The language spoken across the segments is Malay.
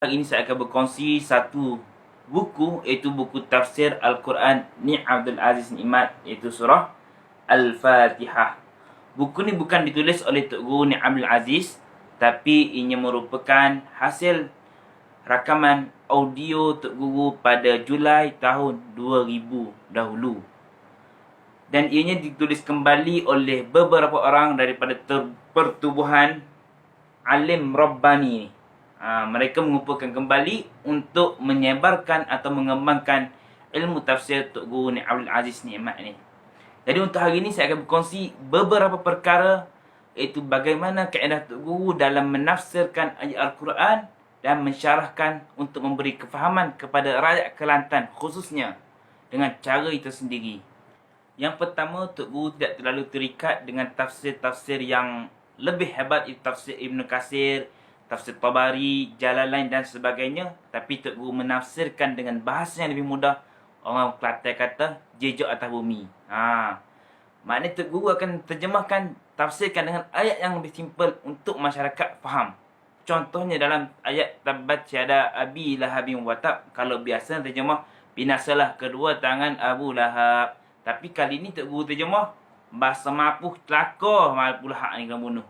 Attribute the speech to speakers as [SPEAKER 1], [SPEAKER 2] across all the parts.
[SPEAKER 1] Hari ini saya akan berkongsi satu buku, iaitu buku tafsir Al-Quran Ni Abdul Aziz Nikmat, iaitu surah Al-Fatihah. Buku ni bukan ditulis oleh Tok Guru Ni Abdul Aziz, tapi ianya merupakan hasil rakaman audio Tok Guru pada Julai tahun 2000 dahulu. Dan ianya ditulis kembali oleh beberapa orang daripada pertubuhan Alim Rabbani. Mereka mengumpulkan kembali untuk menyebarkan atau mengembangkan ilmu tafsir Tok Guru Ni Abdul Aziz Nikmat ni. Jadi untuk hari ini saya akan berkongsi beberapa perkara, iaitu bagaimana kaedah Tok Guru dalam menafsirkan ayat Al-Quran dan mensyarahkan untuk memberi kefahaman kepada rakyat Kelantan khususnya dengan cara itu sendiri. Yang pertama, Tok Guru tidak terlalu terikat dengan tafsir-tafsir yang lebih hebat, itu tafsir Ibn Katsir, tafsir Tabari, Jalalain dan sebagainya. Tapi Tok Guru menafsirkan dengan bahasa yang lebih mudah. Orang Kelantan kata jejak atas bumi. Maknanya Tok Guru akan terjemahkan, tafsirkan dengan ayat yang lebih simple untuk masyarakat faham. Contohnya dalam ayat Tabbat yada Abi Lahabin wa Tab. Kalau biasa terjemah binasalah kedua tangan Abu Lahab. Tapi kali ini Tok Guru terjemah bahasa mapuh celaka Abu Lahab ni kena bunuh.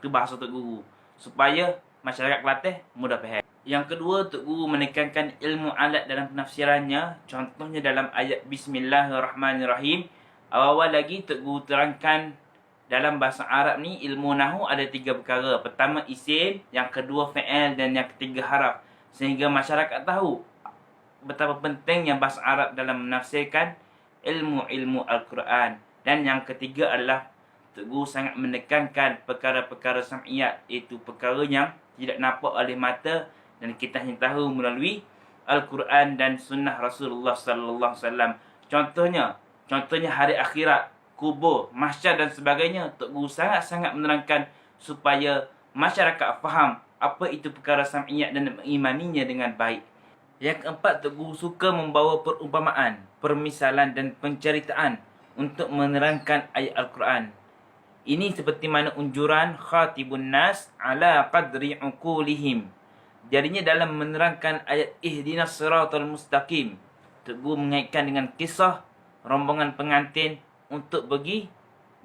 [SPEAKER 1] Tu bahasa Tok Guru, supaya masyarakat Kelantan mudah faham. Yang kedua, Tok Guru menekankan ilmu alat dalam penafsirannya. Contohnya dalam ayat Bismillahirrahmanirrahim. Awal-awal lagi Tok Guru terangkan dalam bahasa Arab ni ilmu nahu ada 3 perkara. Pertama isim, yang kedua fi'il dan yang ketiga haraf. Sehingga masyarakat tahu betapa pentingnya bahasa Arab dalam menafsirkan ilmu-ilmu Al-Quran. Dan yang ketiga adalah Tok Guru sangat menekankan perkara-perkara sam'iyat, iaitu perkara yang tidak nampak oleh mata dan kita hanya tahu melalui Al-Quran dan sunnah Rasulullah sallallahu alaihi wasallam. Contohnya hari akhirat, kubur, mahsyar dan sebagainya. Tok Guru sangat-sangat menerangkan supaya masyarakat faham apa itu perkara sam'iyat dan mengimaninya dengan baik. Yang keempat, Tok Guru suka membawa perumpamaan, permisalan dan penceritaan untuk menerangkan ayat Al-Quran. Ini seperti mana unjuran khatibun nas ala qadri uqulihim. Jadinya dalam menerangkan ayat ihdinas siratal mustaqim, Tok Guru mengaitkan dengan kisah rombongan pengantin untuk pergi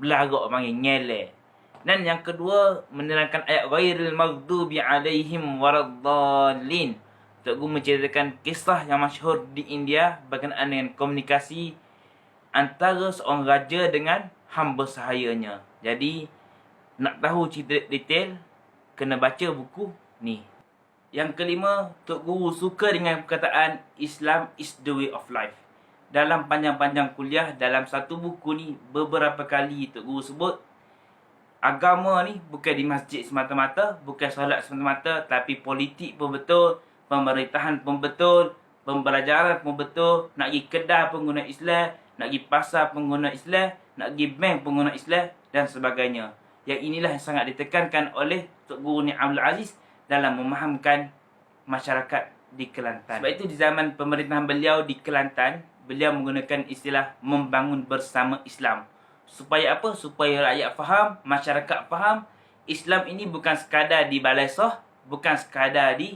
[SPEAKER 1] belagak, panggil nyele. Dan yang kedua, menerangkan ayat ghairil maghdubi alaihim waraddallin. Tok Guru menceritakan kisah yang masyhur di India berkenaan dengan komunikasi antara seorang raja dengan hamba sahayanya. Jadi, nak tahu cerita detail, kena baca buku ni. Yang kelima, Tok Guru suka dengan perkataan Islam is the way of life. Dalam panjang-panjang kuliah, dalam satu buku ni, beberapa kali Tok Guru sebut agama ni bukan di masjid semata-mata, bukan solat semata-mata, tapi politik pun betul, pemerintahan pun betul, pembelajaran pun betul, nak pergi kedai pun guna Islam, nak pergi pasar pun guna Islam, nak pergi bank pun guna Islam dan sebagainya. Yang inilah yang sangat ditekankan oleh Tok Guru Ni Abdul Aziz dalam memahamkan masyarakat di Kelantan. Sebab itu di zaman pemerintahan beliau di Kelantan, beliau menggunakan istilah membangun bersama Islam. Supaya apa? Supaya rakyat faham, masyarakat faham, Islam ini bukan sekadar di balai soh, bukan sekadar di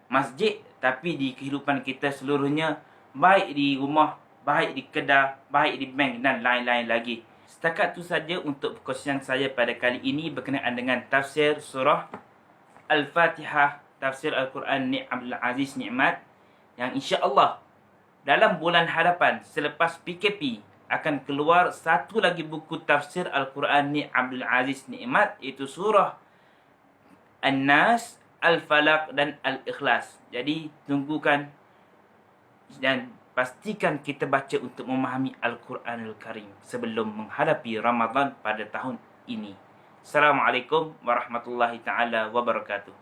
[SPEAKER 1] masjid, tapi di kehidupan kita seluruhnya, baik di rumah, baik di kedai, baik di bank dan lain-lain lagi. Setakat itu saja untuk perkongsian saya pada kali ini berkenaan dengan tafsir surah Al-Fatihah, tafsir Al-Quran Ni Abdul Aziz Nikmat, yang insya-Allah dalam bulan hadapan selepas PKP akan keluar satu lagi buku tafsir Al-Quran Ni Abdul Aziz Nikmat, iaitu surah An-Nas, Al-Falaq dan Al-Ikhlas. Jadi tunggukan dan pastikan kita baca untuk memahami Al-Quranul Karim sebelum menghadapi Ramadan pada tahun ini. Assalamualaikum warahmatullahi taala wabarakatuh.